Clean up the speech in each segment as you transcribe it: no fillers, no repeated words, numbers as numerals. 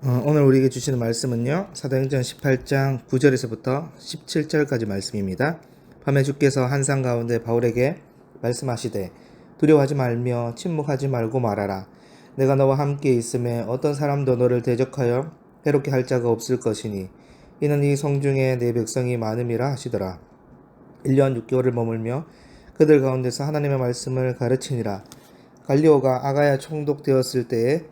오늘 우리에게 주시는 말씀은요, 사도행전 18장 9절에서부터 17절까지 말씀입니다. 밤에 주께서 한상 가운데 바울에게 말씀하시되 두려워하지 말며 침묵하지 말고 말하라. 내가 너와 함께 있음에 어떤 사람도 너를 대적하여 해롭게 할 자가 없을 것이니 이는 이 성중에 내 백성이 많음이라 하시더라. 1년 6개월을 머물며 그들 가운데서 하나님의 말씀을 가르치니라. 갈리오가 아가야 총독되었을 때에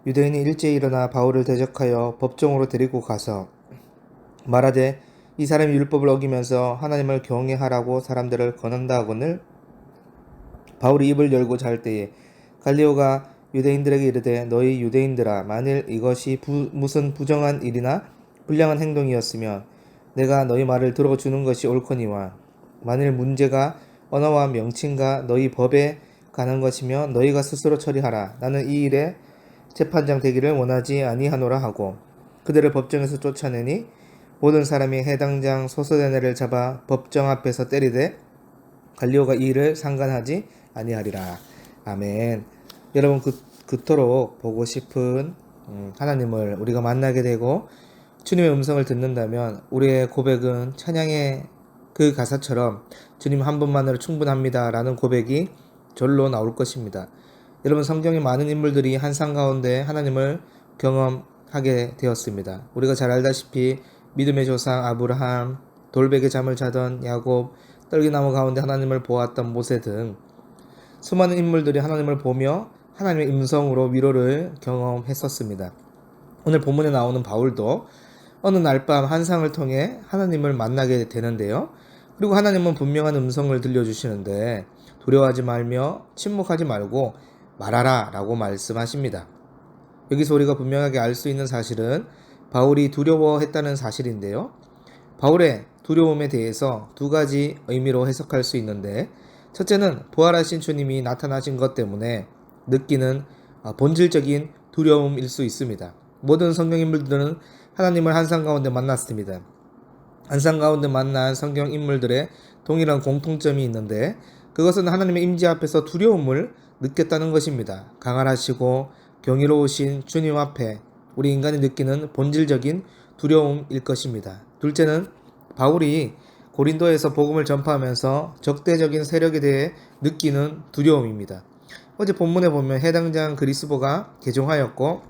유대인이 일제히 일어나 바울을 대적하여 법정으로 데리고 가서 말하되 이 사람이 율법을 어기면서 하나님을 경외하라고 사람들을 권한다 하거늘 바울이 입을 열고 잘 때에 갈리오가 유대인들에게 이르되 너희 유대인들아 만일 이것이 무슨 부정한 일이나 불량한 행동이었으면 내가 너희 말을 들어주는 것이 옳거니와 만일 문제가 언어와 명칭과 너희 법에 관한 것이며 너희가 스스로 처리하라. 나는 이 일에 재판장 되기를 원하지 아니하노라 하고 그들을 법정에서 쫓아내니 모든 사람이 해당장 소소대네를 잡아 법정 앞에서 때리되 갈리오가 이 일을 상관하지 아니하리라. 아멘. 여러분 그토록 보고 싶은 하나님을 우리가 만나게 되고 주님의 음성을 듣는다면 우리의 고백은 찬양의 그 가사처럼 주님 한 분만으로 충분합니다 라는 고백이 절로 나올 것입니다. 여러분 성경에 많은 인물들이 한상 가운데 하나님을 경험하게 되었습니다. 우리가 잘 알다시피 믿음의 조상 아브라함, 돌베개 잠을 자던 야곱, 떨기나무 가운데 하나님을 보았던 모세 등 수많은 인물들이 하나님을 보며 하나님의 음성으로 위로를 경험했었습니다. 오늘 본문에 나오는 바울도 어느 날 밤 한상을 통해 하나님을 만나게 되는데요. 그리고 하나님은 분명한 음성을 들려주시는데 두려워하지 말며 침묵하지 말고 말하라 라고 말씀하십니다. 여기서 우리가 분명하게 알 수 있는 사실은 바울이 두려워했다는 사실인데요. 바울의 두려움에 대해서 두 가지 의미로 해석할 수 있는데 첫째는 부활하신 주님이 나타나신 것 때문에 느끼는 본질적인 두려움일 수 있습니다. 모든 성경 인물들은 하나님을 한상 가운데 만났습니다. 한상 가운데 만난 성경 인물들의 동일한 공통점이 있는데 그것은 하나님의 임재 앞에서 두려움을 느꼈다는 것입니다. 강활하시고 경이로우신 주님 앞에 우리 인간이 느끼는 본질적인 두려움일 것입니다. 둘째는 바울이 고린도에서 복음을 전파하면서 적대적인 세력에 대해 느끼는 두려움입니다. 어제 본문에 보면 해당장 그리스도가 개종하였고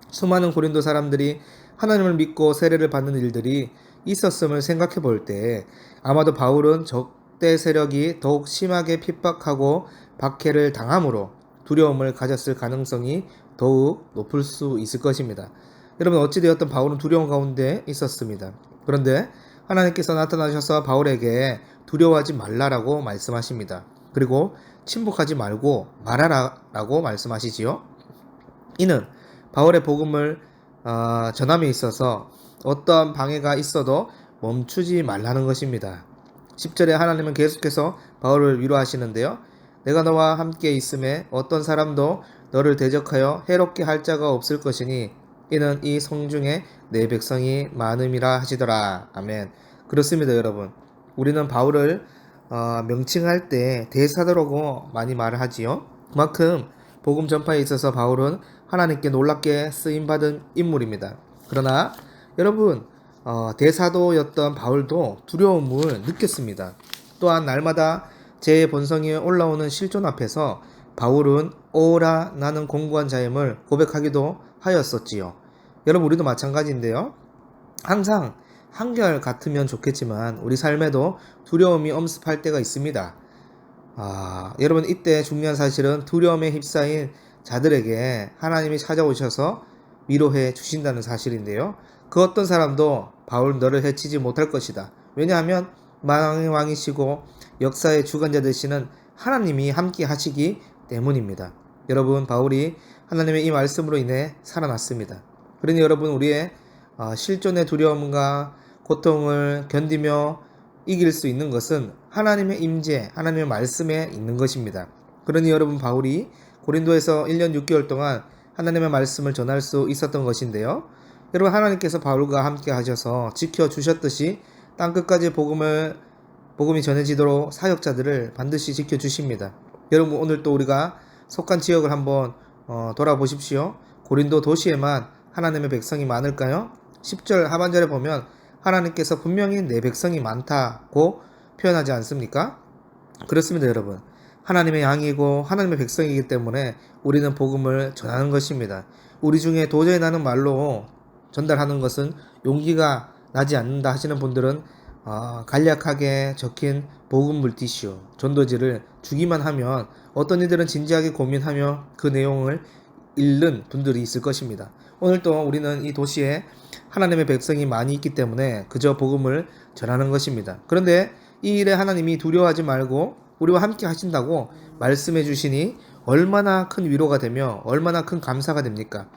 수많은 고린도 사람들이 하나님을 믿고 세례를 받는 일들이 있었음을 생각해 볼 때 아마도 바울은 적대 세력이 더욱 심하게 핍박하고 박해를 당함으로 두려움을 가졌을 가능성이 더욱 높을 수 있을 것입니다. 여러분 어찌되었든 바울은 두려움 가운데 있었습니다. 그런데 하나님께서 나타나셔서 바울에게 두려워하지 말라라고 말씀하십니다. 그리고 침묵하지 말고 말하라라고 말씀하시지요. 이는 바울의 복음을 전함에 있어서 어떠한 방해가 있어도 멈추지 말라는 것입니다. 10절에 하나님은 계속해서 바울을 위로하시는데요. 내가 너와 함께 있음에 어떤 사람도 너를 대적하여 해롭게 할 자가 없을 것이니 이는 이 성중에 내 백성이 많음이라 하시더라. 아멘. 그렇습니다, 여러분. 우리는 바울을 명칭할 때 대사도라고 많이 말을 하지요. 그만큼 복음 전파에 있어서 바울은 하나님께 놀랍게 쓰임받은 인물입니다. 그러나 여러분 대사도였던 바울도 두려움을 느꼈습니다. 또한 날마다 제 본성이 올라오는 실존 앞에서 바울은 오라 나는 공고한 자임을 고백하기도 하였었지요. 여러분 우리도 마찬가지인데요. 항상 한결 같으면 좋겠지만 우리 삶에도 두려움이 엄습할 때가 있습니다. 여러분 이때 중요한 사실은 두려움에 휩싸인 자들에게 하나님이 찾아오셔서 위로해 주신다는 사실인데요. 그 어떤 사람도 바울 너를 해치지 못할 것이다. 왜냐하면 만왕의 왕이시고 역사의 주관자 되시는 하나님이 함께 하시기 때문입니다. 여러분 바울이 하나님의 이 말씀으로 인해 살아났습니다. 그러니 여러분 우리의 실존의 두려움과 고통을 견디며 이길 수 있는 것은 하나님의 임재, 하나님의 말씀에 있는 것입니다. 그러니 여러분 바울이 고린도에서 1년 6개월 동안 하나님의 말씀을 전할 수 있었던 것인데요. 여러분 하나님께서 바울과 함께 하셔서 지켜주셨듯이 땅끝까지 복음이 전해지도록 사역자들을 반드시 지켜주십니다. 여러분 오늘 또 우리가 속한 지역을 한번 돌아보십시오. 고린도 도시에만 하나님의 백성이 많을까요? 10절 하반절에 보면 하나님께서 분명히 내 백성이 많다고 표현하지 않습니까? 그렇습니다, 여러분. 하나님의 양이고 하나님의 백성이기 때문에 우리는 복음을 전하는 것입니다. 우리 중에 도저히 나는 말로 전달하는 것은 용기가 나지 않는다 하시는 분들은 간략하게 적힌 복음 물티슈, 전도지를 주기만 하면 어떤 이들은 진지하게 고민하며 그 내용을 읽는 분들이 있을 것입니다. 오늘 또 우리는 이 도시에 하나님의 백성이 많이 있기 때문에 그저 복음을 전하는 것입니다. 그런데 이 일에 하나님이 두려워하지 말고 우리와 함께 하신다고 말씀해 주시니 얼마나 큰 위로가 되며 얼마나 큰 감사가 됩니까?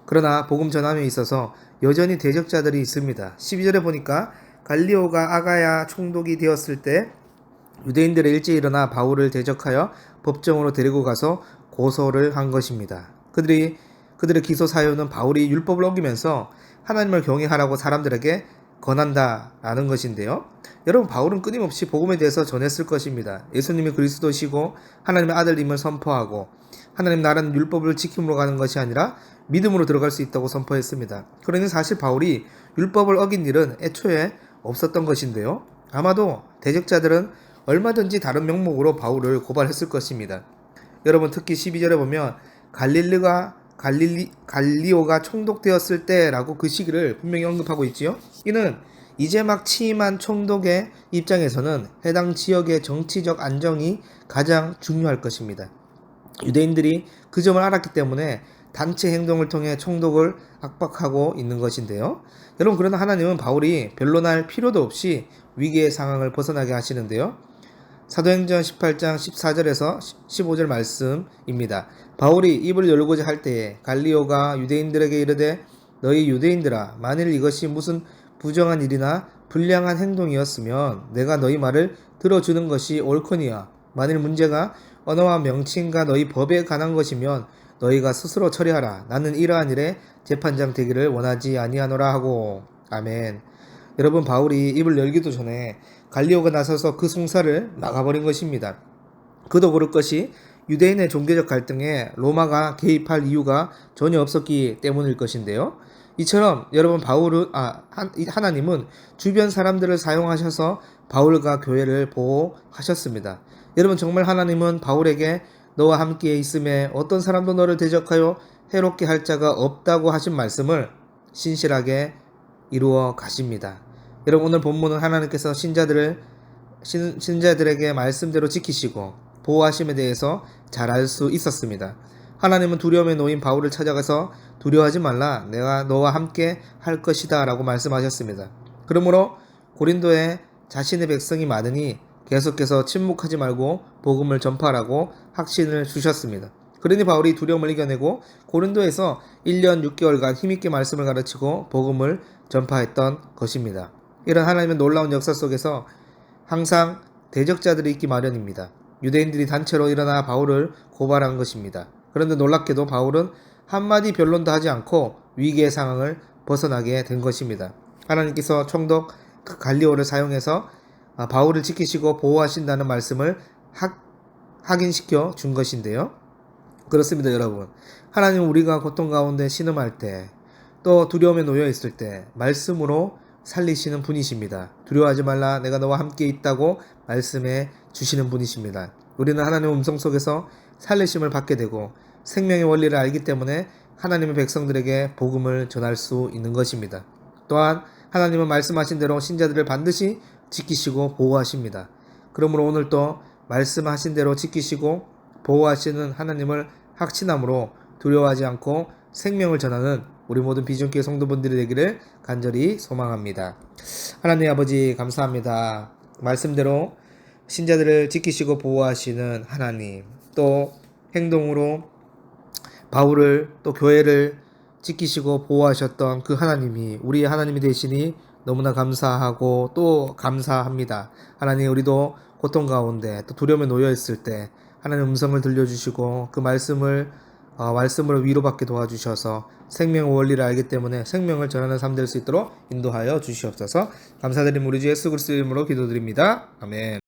그러나 복음 전함에 있어서 여전히 대적자들이 있습니다. 12절에 보니까 갈리오가 아가야 총독이 되었을 때 유대인들이 일찍 일어나 바울을 대적하여 법정으로 데리고 가서 고소를 한 것입니다. 그들의 기소 사유는 바울이 율법을 어기면서 하나님을 경외하라고 사람들에게 권한다라는 것인데요. 여러분, 바울은 끊임없이 복음에 대해서 전했을 것입니다. 예수님이 그리스도시고 하나님의 아들임을 선포하고 하나님 나라는 율법을 지킴으로 가는 것이 아니라 믿음으로 들어갈 수 있다고 선포했습니다. 그러니 사실 바울이 율법을 어긴 일은 애초에 없었던 것인데요. 아마도 대적자들은 얼마든지 다른 명목으로 바울을 고발했을 것입니다. 여러분, 특히 12절에 보면 갈리오가 총독되었을 때라고 그 시기를 분명히 언급하고 있지요. 이는 이제 막 취임한 총독의 입장에서는 해당 지역의 정치적 안정이 가장 중요할 것입니다. 유대인들이 그 점을 알았기 때문에 단체 행동을 통해 총독을 압박하고 있는 것인데요. 여러분, 그러나 하나님은 바울이 변론할 필요도 없이 위기의 상황을 벗어나게 하시는데요. 사도행전 18장 14절에서 15절 말씀입니다. 바울이 입을 열고자 할 때에 갈리오가 유대인들에게 이르되 너희 유대인들아, 만일 이것이 무슨 부정한 일이나 불량한 행동이었으면 내가 너희 말을 들어주는 것이 옳거니와 만일 문제가 언어와 명칭과 너희 법에 관한 것이면 너희가 스스로 처리하라. 나는 이러한 일에 재판장 되기를 원하지 아니하노라 하고. 아멘. 여러분, 바울이 입을 열기도 전에 갈리오가 나서서 그 송사를 막아버린 것입니다. 그도 그럴 것이 유대인의 종교적 갈등에 로마가 개입할 이유가 전혀 없었기 때문일 것인데요. 이처럼 여러분, 하나님은 주변 사람들을 사용하셔서 바울과 교회를 보호하셨습니다. 여러분, 정말 하나님은 바울에게 너와 함께 있음에 어떤 사람도 너를 대적하여 해롭게 할 자가 없다고 하신 말씀을 신실하게 이루어 가십니다. 여러분, 오늘 본문은 하나님께서 신자들에게 말씀대로 지키시고 보호하심에 대해서 잘 알 수 있었습니다. 하나님은 두려움에 놓인 바울을 찾아가서 두려워하지 말라, 내가 너와 함께 할 것이다 라고 말씀하셨습니다. 그러므로 고린도에 자신의 백성이 많으니 계속해서 침묵하지 말고 복음을 전파하라고 확신을 주셨습니다. 그러니 바울이 두려움을 이겨내고 고린도에서 1년 6개월간 힘있게 말씀을 가르치고 복음을 전파했던 것입니다. 이런 하나님의 놀라운 역사 속에서 항상 대적자들이 있기 마련입니다. 유대인들이 단체로 일어나 바울을 고발한 것입니다. 그런데 놀랍게도 바울은 한마디 변론도 하지 않고 위기의 상황을 벗어나게 된 것입니다. 하나님께서 총독 갈리오를 사용해서 바울을 지키시고 보호하신다는 말씀을 확인시켜 준 것인데요. 그렇습니다, 여러분. 하나님은 우리가 고통 가운데 신음할 때, 또 두려움에 놓여 있을 때 말씀으로 살리시는 분이십니다. 두려워하지 말라, 내가 너와 함께 있다고 말씀해 주시는 분이십니다. 우리는 하나님의 음성 속에서 살리심을 받게 되고 생명의 원리를 알기 때문에 하나님의 백성들에게 복음을 전할 수 있는 것입니다. 또한 하나님은 말씀하신 대로 신자들을 반드시 지키시고 보호하십니다. 그러므로 오늘도 말씀하신 대로 지키시고 보호하시는 하나님을 확신함으로 두려워하지 않고 생명을 전하는 우리 모든 비전교회 성도분들이 되기를 간절히 소망합니다. 하나님 아버지, 감사합니다. 말씀대로 신자들을 지키시고 보호하시는 하나님, 또 행동으로 바울을 또 교회를 지키시고 보호하셨던 그 하나님이 우리의 하나님이 되시니 너무나 감사하고 또 감사합니다. 하나님, 우리도 고통 가운데 또 두려움에 놓여 있을 때 하나님 음성을 들려주시고 그 말씀으로 위로받게 도와주셔서 생명의 원리를 알기 때문에 생명을 전하는 삶 될 수 있도록 인도하여 주시옵소서. 감사드리며 우리 주 예수 그리스도 이름으로 기도드립니다. 아멘.